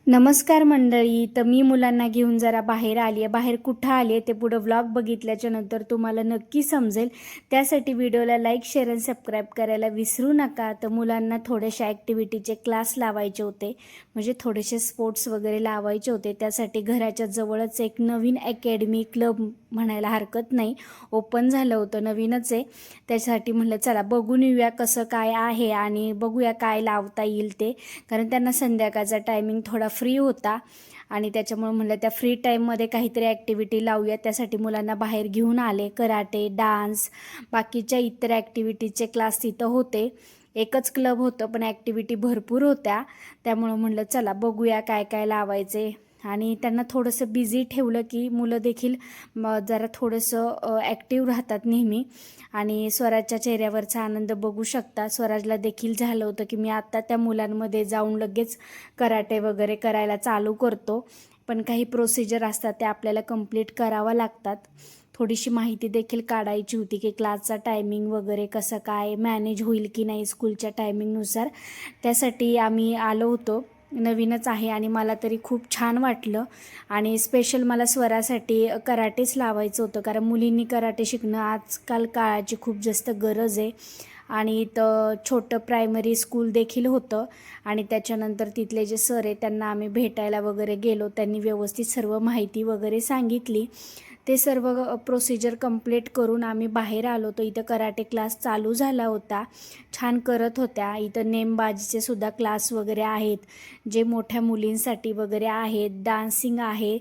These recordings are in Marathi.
नमस्कार मंडळी. तर मी मुलांना घेऊन जरा बाहेर आली आहे. बाहेर कुठं आली आहे ते पुढं व्लॉग बघितल्याच्या नंतर तुम्हाला नक्की समजेल. त्यासाठी व्हिडिओला लाईक, शेअर आणि सबस्क्राईब करायला विसरू नका. तर मुलांना थोडेसे ॲक्टिव्हिटीचे क्लास लावायचे होते, म्हणजे थोडेसे स्पोर्ट्स वगैरे लावायचे होते. त्यासाठी घराच्या जवळच एक नवीन अकॅडमी क्लब म्हणायला हरकत नाही ओपन झालं होतं, नवीनच आहे. त्यासाठी म्हटलं चला बघून येऊया कसं काय आहे आणि बघूया काय लावता येईल ते, कारण त्यांना संध्याकाळचा टायमिंग थोडा फ्री होता आणि त्याच्यामुळे म्हटलं त्या फ्री टाईममध्ये काहीतरी ॲक्टिव्हिटी लावूया. त्यासाठी मुलांना बाहेर घेऊन आले. कराटे, डान्स, बाकीच्या इतर ॲक्टिव्हिटीचे क्लास तिथं होते. एकच क्लब होतं पण ॲक्टिव्हिटी भरपूर होत्या. त्यामुळं म्हटलं चला बघूया काय काय लावायचे आणि त्यांना थोडंसं बिझी ठेवलं की मुलं देखील जरा थोडंसं ॲक्टिव्ह राहतात नेहमी. आणि स्वराजच्या चेहऱ्यावरचा आनंद बघू शकता. स्वराजला देखील झालं होतं की मी आत्ता त्या मुलांमध्ये जाऊन लगेच कराटे वगैरे करायला चालू करतो, पण काही प्रोसिजर असतात त्या आपल्याला कंप्लीट करावं लागतात. थोडीशी माहिती देखील काढायची होती की क्लासचा टायमिंग वगैरे कसं काय मॅनेज होईल की नाही स्कूलच्या टायमिंगनुसार. त्यासाठी आम्ही आलो होतो. नवीनच आहे आणि मला तरी खूप छान वाटलं आणि स्पेशल मला स्वरासाठी कराटेच लावायचं होतं, कारण मुलींनी कराटे शिकणं आजकाल काळाची खूप जास्त गरज आहे. आणि इथं छोटं प्रायमरी स्कूल देखील होतं आणि त्याच्यानंतर तिथले जे सर आहे त्यांना आम्ही भेटायला वगैरे गेलो. त्यांनी व्यवस्थित सर्व माहिती वगैरे सांगितली. ते सर्व प्रोसिजर कंप्लीट करून आम्ही बाहेर आलो. तर इथं कराटे क्लास चालू झाला होता, छान करत होत्या. इथं नेमबाजीचे सुद्धा क्लास वगैरे आहेत, जे मोठ्या मुलींसाठी वगैरे आहेत. डान्सिंग आहे.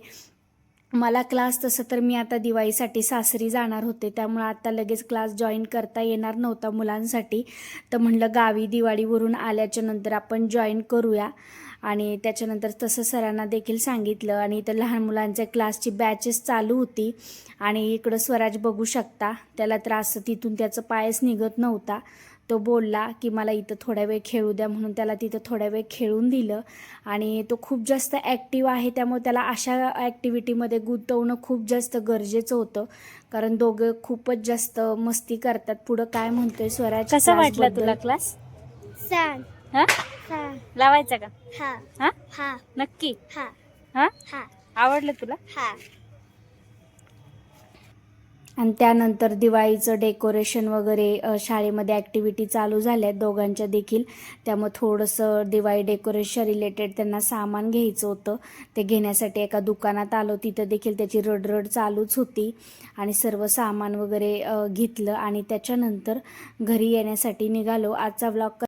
मला क्लास तसं तर मी आता दिवाळीसाठी सासरी जाणार होते, त्यामुळे आता लगेच क्लास जॉईन करता येणार नव्हता मुलांसाठी. तर म्हणलं गावी दिवाळीवरून आल्याच्या नंतर आपण जॉईन करूया आणि त्याच्यानंतर तसं सरांना देखील सांगितलं. आणि इथं लहान मुलांच्या क्लासची बॅचेस चालू होती आणि इकडं स्वराज बघू शकता, त्याला त्रास तिथून त्याचं पायच निघत नव्हता. तो बोलला की मला इथं थोड्या वेळ खेळू द्या, म्हणून त्याला तिथं थोड्या वेळ खेळून दिलं. आणि तो खूप जास्त ॲक्टिव्ह आहे, त्यामुळे त्याला अशा ॲक्टिव्हिटीमध्ये गुंतवणं खूप जास्त गरजेचं होतं, कारण दोघं खूपच जास्त मस्ती करतात. पुढं काय म्हणतोय स्वराज? कसा वाटला तुला क्लास? छान. हा हा. लावायचा का? हा. हा हा. नक्की? हा. हा हा. आवडलं तुला? हा. आणि त्यानंतर दिवाळीचं डेकोरेशन वगैरे शाळेमध्ये ॲक्टिव्हिटी चालू झाल्या दोघांच्या देखील. त्यामुळे थोडंसं दिवाळी डेकोरेशन रिलेटेड त्यांना सामान घ्यायचं होतं. ते घेण्यासाठी एका दुकानात आलो. तिथं देखील त्याची रडरड चालूच होती आणि सर्व सामान वगैरे घेतलं आणि त्याच्यानंतर घरी येण्यासाठी निघालो. आजचा व्लॉग